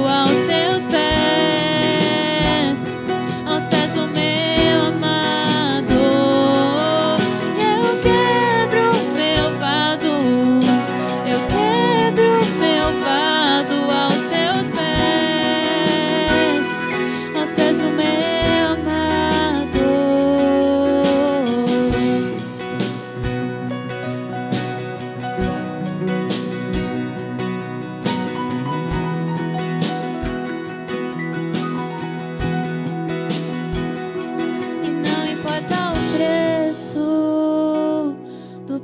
aos teus pés do meu amado. Eu quebro meu vaso aos seus pés do meu amado.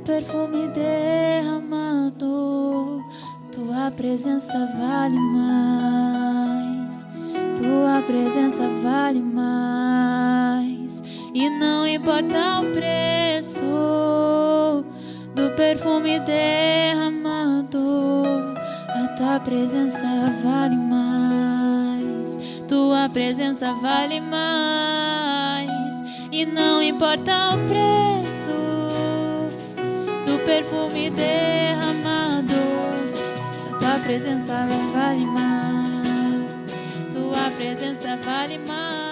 Perfume derramado, tua presença vale mais, tua presença vale mais. E não importa o preço do perfume derramado, a tua presença vale mais, tua presença vale mais. E não importa o preço do perfume derramado, a tua presença vale mais, tua presença vale mais.